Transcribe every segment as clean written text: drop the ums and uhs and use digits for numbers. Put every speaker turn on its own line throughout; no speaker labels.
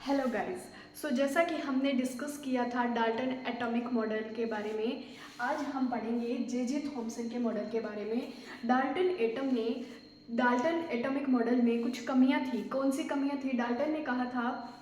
Hello guys. जैसा कि हमने डिस्कस किया था डाल्टन एटॉमिक मॉडल के बारे में, आज हम पढ़ेंगे जे थॉमसन के मॉडल के बारे में। डाल्टन एटॉमिक मॉडल में कुछ कमियां थी। कौन सी कमियां थी? डाल्टन ने कहा था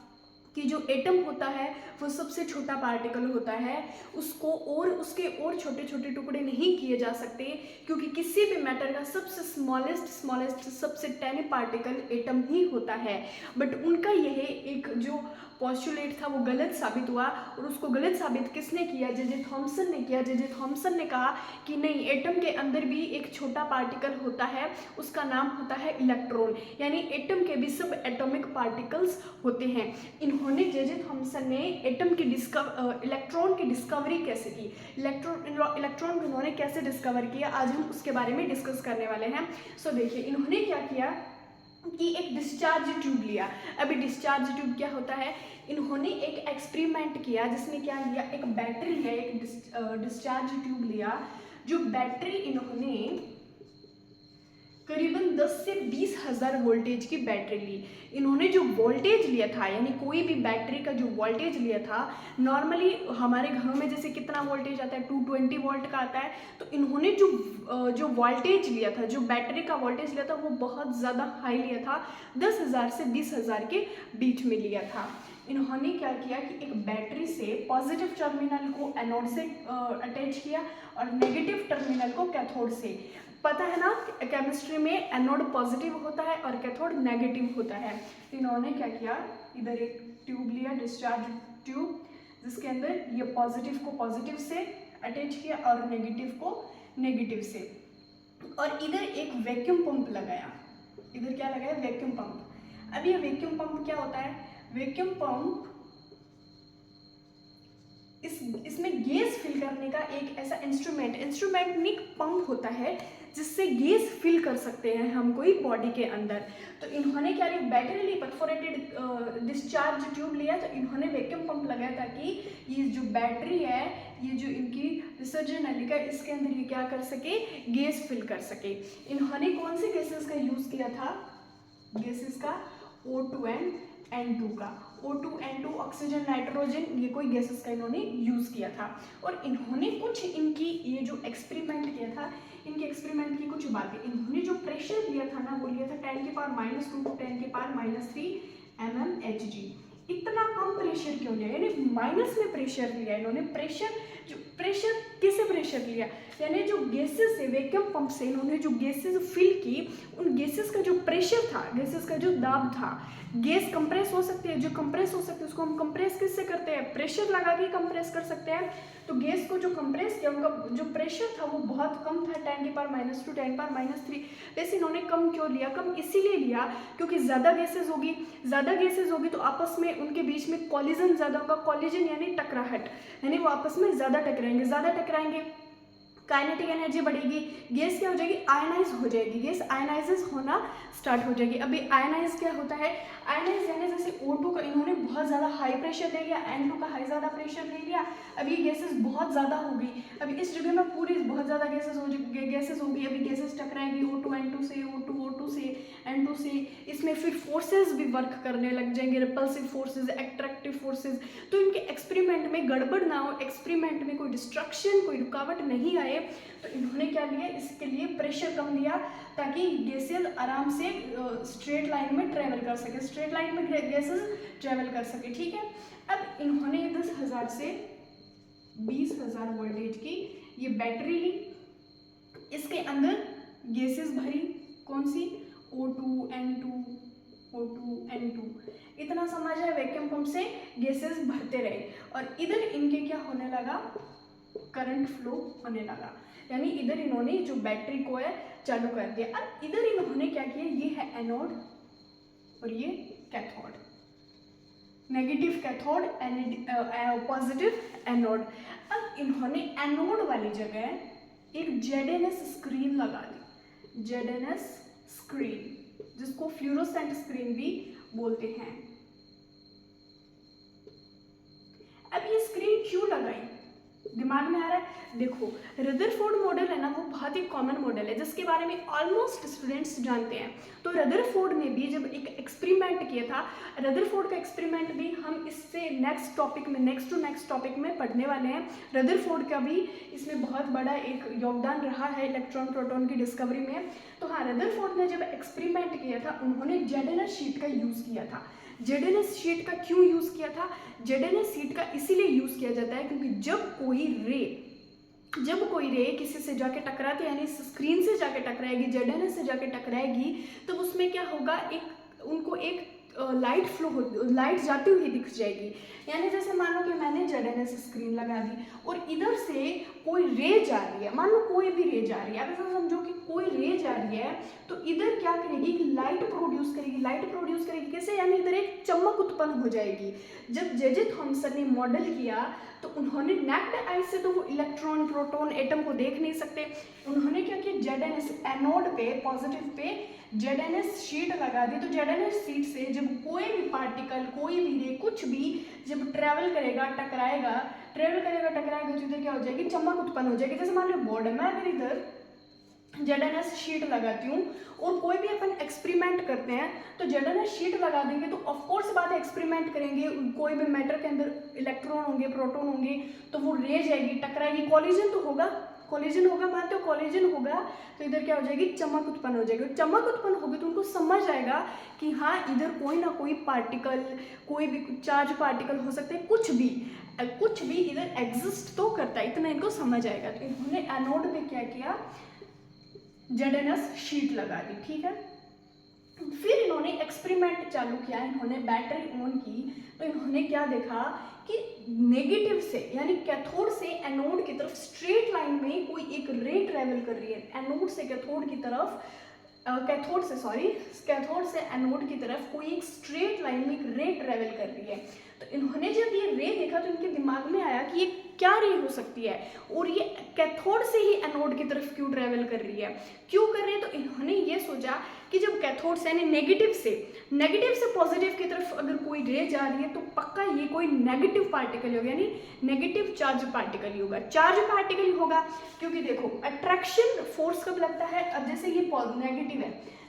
कि जो एटम होता है वो सबसे छोटा पार्टिकल होता है, उसको और उसके और छोटे छोटे टुकड़े नहीं किए जा सकते, क्योंकि किसी भी मैटर का सबसे स्मॉलेस्ट सबसे टाइनी पार्टिकल एटम ही होता है। बट उनका यह एक जो पॉस्टुलेट था वो गलत साबित हुआ, और उसको गलत साबित किसने किया? जे थॉमसन ने किया। जे थॉमसन ने कहा कि नहीं, एटम के अंदर भी एक छोटा पार्टिकल होता है, उसका नाम होता है इलेक्ट्रॉन, यानी एटम के भी सब एटॉमिक पार्टिकल्स होते हैं। इन्होंने जे थॉमसन ने इलेक्ट्रॉन की डिस्कवरी कैसे की, इलेक्ट्रॉन को इन्होंने कैसे डिस्कवर किया, आज हम उसके बारे में डिस्कस करने वाले हैं। देखिए इन्होंने क्या किया कि एक डिस्चार्ज ट्यूब लिया। अभी डिस्चार्ज ट्यूब क्या होता है? इन्होंने एक एक्सपेरिमेंट किया जिसमें क्या लिया, एक बैटरी लिया, एक डिस्चार्ज ट्यूब लिया। जो बैटरी इन्होंने करीबन 10 से 20 हज़ार वोल्टेज की बैटरी ली। इन्होंने जो वोल्टेज लिया था, यानी कोई भी बैटरी का जो वोल्टेज लिया था, नॉर्मली हमारे घरों में जैसे कितना वोल्टेज आता है, 220 वोल्ट का आता है। तो इन्होंने जो वोल्टेज लिया था, जो बैटरी का वोल्टेज लिया था, वो बहुत ज़्यादा हाई लिया था, 10,000 से 20,000 के बीच में लिया था। इन्होंने क्या किया कि एक बैटरी से पॉजिटिव टर्मिनल को एनोड से अटैच किया और नेगेटिव टर्मिनल को कैथोड से। पता है ना, केमिस्ट्री में एनोड पॉजिटिव होता है और कैथोड नेगेटिव होता है। इन्होंने क्या किया, इधर एक ट्यूब लिया, डिस्चार्ज ट्यूब, जिसके अंदर ये पॉजिटिव को पॉजिटिव से अटैच किया और नेगेटिव को नेगेटिव से, और इधर एक वैक्यूम पंप लगाया। इधर क्या लगाया? Vacuum pump. अब ये वैक्यूम पंप क्या होता है? वैक्यूम पंप इसमें गैस फिल करने का एक ऐसा इंस्ट्रूमेंट नहीं, पंप होता है जिससे गैस फिल कर सकते हैं हम कोई बॉडी के अंदर। तो इन्होंने क्या लिया, बैटरी ली, परफोरेटेड डिस्चार्ज ट्यूब लिया, तो इन्होंने वैक्यूम पंप लगाया ताकि ये जो बैटरी है, ये जो इनकी रिसर्च नलिका, इसके अंदर ये क्या कर सके, गैस फिल कर सके। इन्होंने कौन से गैसेस का यूज किया था? गैसेस का O2 and N2 का। O2 N2 ऑक्सीजन नाइट्रोजन, ये कोई गैसेस का इन्होंने यूज किया था। और इन्होंने कुछ इनकी ये जो एक्सपेरिमेंट किया था, इनके एक्सपेरिमेंट की कुछ बातें, इन्होंने जो प्रेशर लिया था ना, वो लिया था 10⁻² to 10⁻³ mmHg। इतना कम प्रेशर क्यों लिया? यानी माइनस में प्रेशर लिया इन्होंने। प्रेशर किसे प्रेशर लिया? यानी जो गैसेस है, वैक्यूम पंप से इन्होंने जो गैसेस फिल की, उन गैसेस का जो प्रेशर था, गैसेस का जो दाब था, गैस कंप्रेस हो सकती है, जो कंप्रेस हो सकती है उसको हम कंप्रेस किससे करते हैं? प्रेशर लगा के कंप्रेस कर सकते हैं। तो गैस को जो कंप्रेस किया, उनका जो प्रेशर था वो बहुत कम था, 10⁻² to 10⁻³ वैसे इन्होंने कम क्यों लिया? कम इसीलिए लिया क्योंकि ज़्यादा गैसेज होगी तो आपस में उनके बीच में कॉलिजन ज़्यादा होगा। कॉलिजन यानी टकराहट, यानी वो आपस में ज़्यादा टकराएंगे, काइनेटिक एनर्जी बढ़ेगी, गैस क्या हो जाएगी? आयनाइज हो जाएगी, गैस आयनाइज होना स्टार्ट हो जाएगी। अभी आयनाइज क्या होता है? आयनाइज यानी जैसे O2 का इन्होंने बहुत ज़्यादा हाई प्रेशर ले लिया, N2 का ज़्यादा प्रेशर ले लिया, अब ये गैसेस बहुत ज़्यादा हो गई। अभी इस जगह में पूरी बहुत ज़्यादा गैसेस होगी, अभी गैसेस टकराएंगी O2 N2 से, O2 से, N2 से। इसमें फिर फोर्सेज भी वर्क करने लग जाएंगे, रिपल्सिव फोर्सेज, एट्रैक्टिव फोर्सेज। तो इनके एक्सपेरिमेंट में गड़बड़ ना हो, एक्सपेरिमेंट में कोई डिस्ट्रक्शन, कोई रुकावट नहीं आए, तो इन्होंने क्या लिया, इसके लिए प्रेशर कम लिया ताकि गैसेस आराम से स्ट्रेट लाइन में ट्रेवल कर सके, ठीक है। अब इन्होंने 10,000 से 20,000 वोल्टेज की ये बैटरी ली, इसके अंदर गैसेस भरी, कौन सी? O2 N2 इतना समझ है। वैक्यूम पंप से गैसेस भरते रहे और इधर इनके क्या होने लगा, करंट फ्लो होने लगा, यानी इधर इन्होंने जो बैटरी को है चालू कर दिया। अब इधर इन्होंने क्या किया, ये है एनोड और ये cathode, negative cathode, positive anode. अब इन्होंने एनोड वाली जगह एक ZNS स्क्रीन लगा दी, ZNS स्क्रीन, जिसको फ्लोरोसेंट स्क्रीन भी बोलते हैं। अब ये स्क्रीन क्यों लगाई? दिमाग में आ रहा है? देखो, रदरफोर्ड मॉडल है ना, वो बहुत ही कॉमन मॉडल है जिसके बारे में ऑलमोस्ट स्टूडेंट्स जानते हैं। तो रदरफोर्ड ने भी जब एक एक्सपेरिमेंट किया था। रदरफोर्ड का एक्सपेरिमेंट भी हम इससे नेक्स्ट टू नेक्स्ट टॉपिक में पढ़ने वाले हैं। रदरफोर्ड का भी इसमें बहुत बड़ा एक योगदान रहा है इलेक्ट्रॉन प्रोटॉन की डिस्कवरी में। तो हाँ, रदरफोर्ड ने जब एक्सपेरिमेंट किया था उन्होंने जेडेनस शीट का यूज़ किया था। जेडेनस शीट का क्यों यूज़ किया था? जेडेनस शीट का इसीलिए यूज़ किया जाता है क्योंकि जब कोई रे किसी से जाके टकराती है, यानी स्क्रीन से जाके टकराएगी, जेडेनस से जाके टकराएगी, तो उसमें क्या होगा, उनको एक लाइट जाती हुई दिख जाएगी। यानी जैसे मान लो कि मैंने जेडेनस स्क्रीन लगा दी और इधर से कोई रे जा रही है, मान लो कोई भी रे जा रही है, अब ऐसा समझो कि कोई रे जा रही है तो इधर क्या करेगी कि लाइट प्रोड्यूस करेगी कैसे, यानी इधर एक चमक उत्पन्न हो जाएगी। जब जे थॉमसन ने मॉडल किया तो उन्होंने नेक्ड आई से तो वो इलेक्ट्रॉन प्रोटॉन एटम को देख नहीं सकते, उन्होंने क्या किया, जेडेनस एनोड पे पॉजिटिव पे जेडेनस शीट लगा दी। तो जेडेनस शीट से जब कोई भी पार्टिकल, कोई भी रे, कुछ भी जब ट्रेवल करेगा टकराएगा तो इधर क्या हो जाएगी, चमक उत्पन्न हो जाएगी। जैसे मान लो बोर्ड है, मैं अगर इधर जेडेनस शीट लगाती हूँ और कोई भी अपन एक्सपेरिमेंट करते हैं तो जेडेनस शीट लगा देंगे तो ऑफकोर्स बात है एक्सपेरिमेंट करेंगे, कोई भी मैटर के अंदर इलेक्ट्रॉन होंगे, प्रोटॉन होंगे, तो वो रे जाएगी, टकराएगी, कॉलिजन होगा, मानते हो कॉलिजन होगा तो इधर क्या हो जाएगी, चमक उत्पन्न हो जाएगी। चमक उत्पन्न होगी तो उनको समझ आएगा कि हाँ इधर कोई ना कोई पार्टिकल, कोई भी चार्ज पार्टिकल हो सकते हैं, कुछ भी इधर एग्जिस्ट तो करता है, इतना इनको समझ आएगा। तो इन्होंने एनोड पे क्या किया, जेडेनस शीट लगा दी, ठीक है। फिर इन्होंने एक्सपेरिमेंट चालू किया, इन्होंने बैटरी ऑन की तो इन्होंने क्या देखा कि नेगेटिव से यानी कैथोड से एनोड की तरफ स्ट्रेट लाइन में कोई एक रे ट्रेवल कर रही है, एनोड से कैथोड की तरफ, कैथोड से एनोड की तरफ कोई एक स्ट्रेट लाइन में एक रे ट्रेवल कर रही है। तो इन्होंने जब ये रे देखा तो इनके दिमाग में आया कि ये क्या रे हो सकती है और ये कैथोड से ही एनोड की तरफ क्यों ट्रेवल कर रही है, क्यों कर रही है। तो इन्होंने ये सोचा कि जब कैथोड से यानी नेगेटिव से पॉजिटिव की तरफ अगर कोई रे जा रही है तो पक्का ये कोई नेगेटिव पार्टिकल होगा, यानी नेगेटिव चार्ज पार्टिकल ही होगा। क्योंकि देखो अट्रैक्शन फोर्स कब लगता है, अब जैसे ये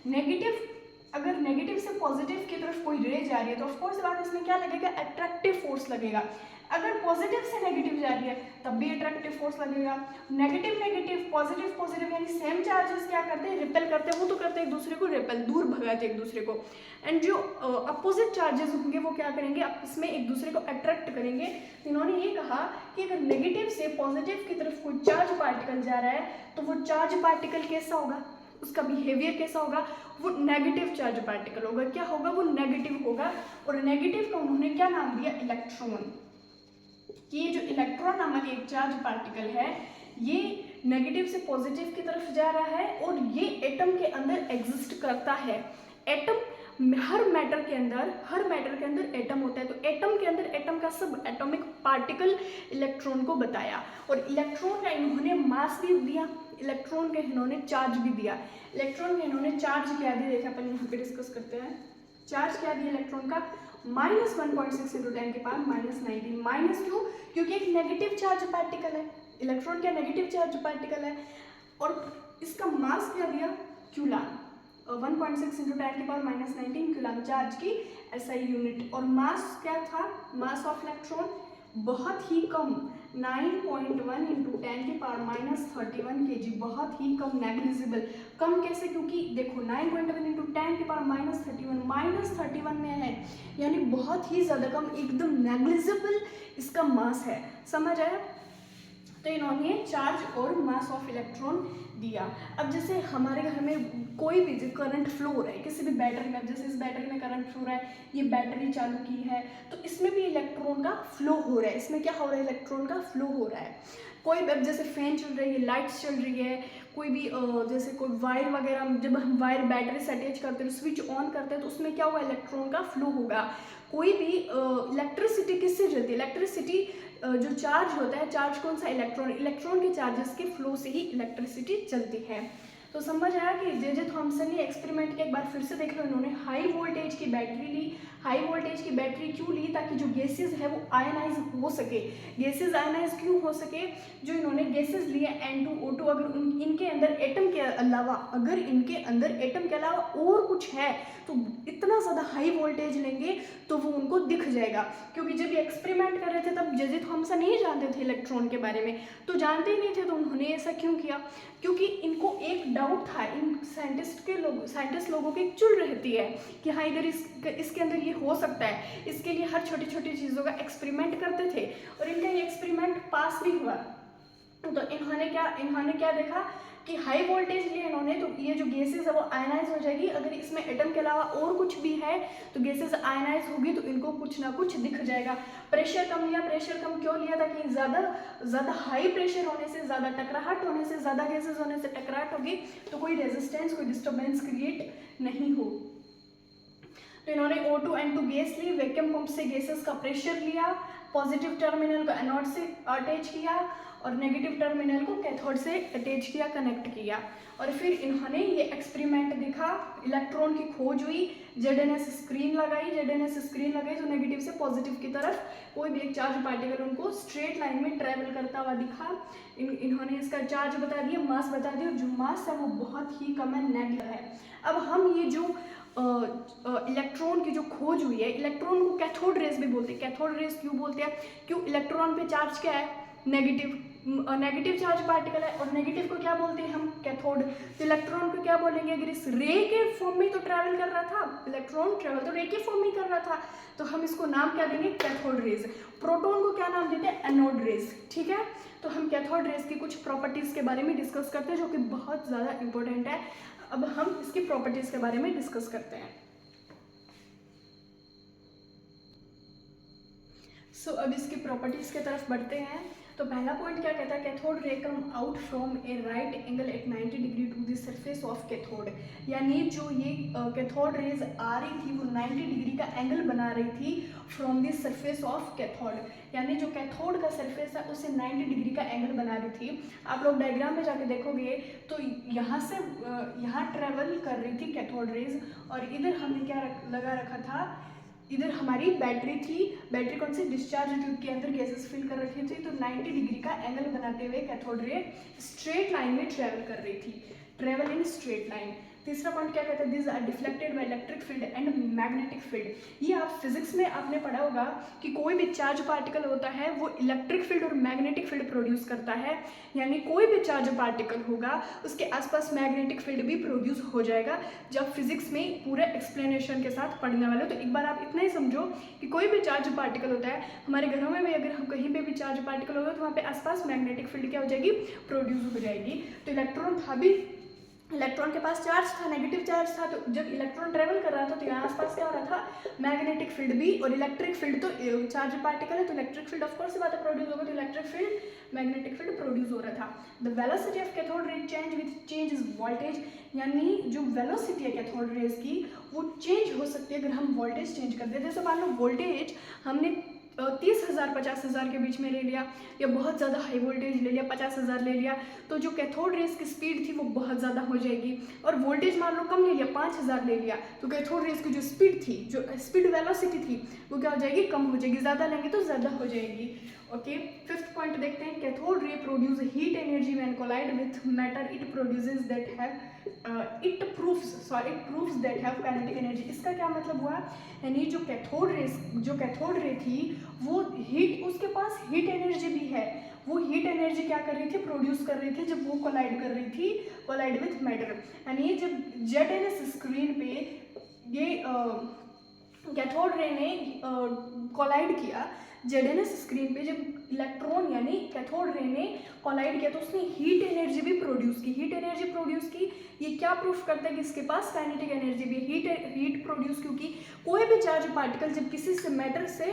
नेगेटिव है, अगर नेगेटिव से पॉजिटिव की तरफ कोई रे जा रही है तो ऑफकोर्स बात इसमें क्या लगेगा, अट्रैक्टिव फोर्स लगेगा। अगर पॉजिटिव से नेगेटिव जा रही है तब भी अट्रैक्टिव फोर्स लगेगा। नेगेटिव पॉजिटिव यानी सेम चार्जेस क्या करते हैं, रिपेल करते हैं, वो तो करते हैं एक दूसरे को रिपेल, दूर भगाते हैं एक दूसरे को। एंड जो अपोजिट चार्जेस होंगे वो क्या करेंगे, आपस में एक दूसरे को अट्रैक्ट करेंगे। तो इन्होंने ये कहा कि अगर नेगेटिव से पॉजिटिव की तरफ कोई चार्ज पार्टिकल जा रहा है तो वो चार्ज पार्टिकल कैसा होगा, उसका बिहेवियर कैसा होगा, वो नेगेटिव चार्ज पार्टिकल होगा। क्या होगा, वो नेगेटिव होगा। और नेगेटिव का उन्होंने क्या नाम दिया, इलेक्ट्रॉन। कि ये जो इलेक्ट्रॉन नामक एक चार्ज पार्टिकल है ये नेगेटिव से पॉजिटिव की तरफ जा रहा है और ये एटम के अंदर एग्जिस्ट करता है। एटम हर मैटर के अंदर एटम होता है, तो एटम के अंदर एटम का सब एटॉमिक पार्टिकल इलेक्ट्रॉन को बताया। और इलेक्ट्रॉन का इन्होंने मास भी दिया, इलेक्ट्रॉन का इन्होंने चार्ज भी दिया। इलेक्ट्रॉन का इन्होंने चार्ज क्या दिया, देखा अपन यहाँ पे डिस्कस करते हैं। चार्ज क्या दिया इलेक्ट्रॉन का, -1.6 × 10⁻⁻⁹ माइनस क्यों, क्योंकि एक नेगेटिव चार्ज पार्टिकल है, इलेक्ट्रॉन क्या नेगेटिव चार्ज पार्टिकल है। और इसका मास क्या दिया, कूलम, 1.6 × 10⁻⁻⁹ कूलम चार्ज की एसआई यूनिट। और मास क्या था, मास ऑफ इलेक्ट्रॉन बहुत ही कम, 9.1 × 10⁻31 kg, बहुत ही कम, नेग्लिजिबल। कम कैसे, क्योंकि देखो 9.1 × 10⁻31 -31 में है, यानी बहुत ही ज़्यादा कम, एकदम नेग्लिजिबल इसका मास है। समझ आया। तो इन्होंने चार्ज और मास ऑफ इलेक्ट्रॉन दिया। अब जैसे हमारे घर में कोई भी करंट फ्लो हो रहा है किसी भी बैटरी में, जैसे इस बैटरी में करंट फ्लो हो रहा है, ये बैटरी चालू की है तो इसमें भी इलेक्ट्रॉन का फ्लो हो रहा है। इसमें क्या हो रहा है, इलेक्ट्रॉन का फ्लो हो रहा है। कोई अब जैसे फैन चल रही है, लाइट्स चल रही है, कोई भी जैसे कोई वायर वगैरह, जब हम वायर बैटरी से अटैच करते हैं, स्विच ऑन करते हैं तो उसमें क्या होगा, इलेक्ट्रॉन का फ्लो होगा। कोई भी इलेक्ट्रिसिटी किससे चलती है, इलेक्ट्रिसिटी जो चार्ज होता है, चार्ज कौन सा, इलेक्ट्रॉन के चार्जेस के फ्लो से ही इलेक्ट्रिसिटी चलती है। तो समझ आया कि जे थॉमसन ने एक्सपेरिमेंट के एक बार फिर से देख लो, इन्होंने हाई वोल्टेज की बैटरी ली, हाई वोल्टेज की बैटरी क्यों ली, ताकि जो गैसेज है वो आयनाइज हो सके। गैसेज आयनाइज क्यों हो सके, जो इन्होंने गैसेज लिए N2O2, अगर इनके अंदर एटम के अलावा, अगर इनके अंदर एटम के अलावा और कुछ है तो इतना ज़्यादा हाई वोल्टेज लेंगे तो वो उनको दिख जाएगा। क्योंकि जब ये एक्सपेरिमेंट कर रहे थे तब जे थॉमसन नहीं जानते थे इलेक्ट्रॉन के बारे में, तो जानते ही नहीं थे, तो उन्होंने ऐसा क्यों किया, क्योंकि इनको एक डाउट था, इन साइंटिस्ट लोगों की चुल रहती है कि हाँ इधर इसके अंदर ये हो सकता है। इसके लिए हर छोटी छोटी चीज़ों का एक्सपेरिमेंट करते थे और इनका ये एक्सपेरिमेंट पास भी हुआ। तो इन्होंने क्या देखा कि हाई वोल्टेज लिए इन्होंने, तो ये जो गैसेज है वो आयनाइज हो जाएगी। अगर इसमें एटम के अलावा और कुछ भी है तो गैसेज आयनाइज होगी, तो इनको कुछ ना कुछ दिख जाएगा। प्रेशर कम लिया, प्रेशर कम क्यों लिया, ताकि ज़्यादा हाई प्रेशर होने से, ज़्यादा टकराहट होने से, ज़्यादा गैसेज होने से टकराहट होगी तो कोई रेजिस्टेंस, कोई डिस्टर्बेंस क्रिएट नहीं हो। तो इन्होंने O2N2 गैस ली, वैक्यूम पंप से गैसेस का प्रेशर लिया, पॉजिटिव टर्मिनल को एनोड से अटैच किया और नेगेटिव टर्मिनल को कैथोड से अटैच किया, कनेक्ट किया। और फिर इन्होंने ये एक्सपेरिमेंट देखा, इलेक्ट्रॉन की खोज हुई, ZNS स्क्रीन लगाई तो नेगेटिव से पॉजिटिव की तरफ कोई भी एक चार्ज पार्टिकल उनको स्ट्रेट लाइन में ट्रैवल करता हुआ दिखा। इन्होंने इसका चार्ज बता दिया, मास बता दिया, जो मास है वो बहुत ही कम है, नेगेटिव है। अब हम ये जो इलेक्ट्रॉन की जो खोज हुई है, इलेक्ट्रॉन को कैथोड रेस भी बोलते हैं। कैथोड रेस क्यों बोलते हैं, क्यों, इलेक्ट्रॉन पे चार्ज क्या है, नेगेटिव चार्ज पार्टिकल है, और नेगेटिव को क्या बोलते हैं हम, कैथोड। तो इलेक्ट्रॉन को क्या बोलेंगे, अगर इस रे के फॉर्म में तो ट्रैवल कर रहा था, इलेक्ट्रॉन ट्रैवल तो रे के फॉर्म में कर रहा था, तो हम इसको नाम क्या देंगे, कैथोड रेज। प्रोटॉन को क्या नाम देते हैं, एनोड रेज। ठीक है, तो हम कैथोड रेज की कुछ प्रॉपर्टीज के बारे में डिस्कस करते हैं, जो कि बहुत ज़्यादा इंपॉर्टेंट है। अब हम इसकी प्रॉपर्टीज के बारे में डिस्कस करते हैं। सो अब इसकी प्रॉपर्टीज की तरफ बढ़ते हैं। तो पहला पॉइंट क्या कहता है, cathode ray come out from a right angle at 90 degree to the surface of cathode. यानी जो ये कैथोड रेज आ रही थी वो 90 डिग्री का एंगल बना रही थी from the surface of cathode. यानी जो कैथोड का सरफेस है उसे 90 डिग्री का एंगल बना रही थी। आप लोग डायग्राम में जाके देखोगे तो यहाँ से यहाँ ट्रेवल कर रही थी कैथोड रेज, और इधर हमने क्या लगा रखा था, इधर हमारी बैटरी थी। बैटरी कौन सी, डिस्चार्ज ट्यूब के अंदर गैसेस फिल कर रखी थी। तो 90 डिग्री का एंगल बनाते हुए कैथोड रे स्ट्रेट लाइन में ट्रेवल कर रही थी, ट्रेवल इन स्ट्रेट लाइन। तीसरा पॉइंट क्या कहता है, this are deflected by electric field and magnetic field. ये आप फिजिक्स में आपने पढ़ा होगा कि कोई भी चार्ज पार्टिकल होता है वो इलेक्ट्रिक फील्ड और मैग्नेटिक फील्ड प्रोड्यूस करता है। यानी कोई भी चार्ज पार्टिकल होगा उसके आसपास मैग्नेटिक फील्ड भी प्रोड्यूस हो जाएगा। जब फिजिक्स में पूरे एक्सप्लेनेशन के साथ पढ़ने वाले हो तो एक बार आप इतना ही समझो कि कोई भी चार्ज पार्टिकल होता है, हमारे घरों में भी अगर हम कहीं पे भी चार्ज पार्टिकल होगा तो वहाँ पे आसपास मैग्नेटिक फील्ड क्या हो जाएगी, प्रोड्यूस हो जाएगी। तो इलेक्ट्रॉन था भी, इलेक्ट्रॉन के पास चार्ज था, नेगेटिव चार्ज था, तो जब इलेक्ट्रॉन ट्रेवल कर रहा था तो यहाँ आसपास क्या हो रहा था, मैग्नेटिक फील्ड भी, और इलेक्ट्रिक फील्ड तो चार्ज पार्टिकल है तो इलेक्ट्रिक फील्ड ऑफ कोर्स से बात है प्रोड्यूस होगा, तो electric field magnetic field produce हो रहा था। The velocity of cathode ray change with change is voltage. यानी जो वेलोसिटी है कैथोड रेज की वो चेंज हो सकती है अगर हम वोल्टेज चेंज कर दें। जैसे मान लो वोल्टेज हमने 30,000 50,000 के बीच में ले लिया, या बहुत ज़्यादा हाई वोल्टेज ले लिया 50,000 ले लिया, तो जो कैथोड रेस की स्पीड थी वो बहुत ज़्यादा हो जाएगी। और वोल्टेज मान लो कम ले लिया 5,000 ले लिया, तो कैथोड रेस की जो स्पीड थी, जो स्पीड वेलोसिटी थी वो क्या हो जाएगी, कम हो जाएगी। ज़्यादा लेंगे तो ज़्यादा हो जाएगी। ओके, फिफ्थ पॉइंट देखते हैं, cathode ray produce heat energy when collide with matter, it produces that have it proves that have kinetic energy. इसका क्या मतलब हुआ, यानी जो कैथोड रे थी वो हीट, उसके पास हीट एनर्जी भी है। वो हीट एनर्जी क्या कर रही थी, प्रोड्यूस कर रही थी जब वो कोलाइड कर रही थी, कोलाइड विथ मैटर। यानी जब ZNS स्क्रीन पे ये कैथोड रे ने कोलाइड किया, ZNS स्क्रीन पे जब इलेक्ट्रॉन यानी कैथोड रे ने कोलाइड किया तो उसने हीट एनर्जी भी प्रोड्यूस की। हीट एनर्जी प्रोड्यूस की, ये क्या प्रूफ करता है कि इसके पास काइनेटिक एनर्जी भी, हीट प्रोड्यूस, क्योंकि कोई भी चार्ज पार्टिकल जब किसी से मैटर से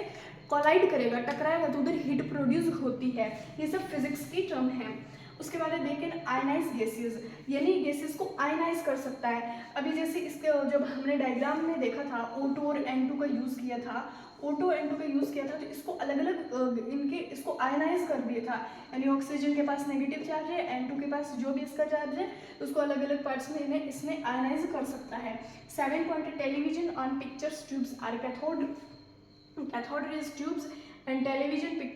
कोलाइड करेगा, टकराएगा, तो उधर हीट प्रोड्यूस होती है। ये सब फिजिक्स की टर्म है। उसके बाद देखें आयनाइज गैसेस, यानी गैसेस को आयनाइज कर सकता है। अभी जैसे इसके जब हमने डायग्राम में देखा था O2 और N2 का यूज़ किया था, O2 N2 का यूज़ किया था, तो इसको अलग अलग इनके इसको आयनाइज कर दिया था, यानी ऑक्सीजन के पास नेगेटिव चार्ज है, N2 के पास जो भी इसका चार्ज है, तो उसको अलग अलग पार्ट्स में इन्हें इसमें आयनाइज कर सकता है। 7 point television on pictures tubes are cathode rays tubes and television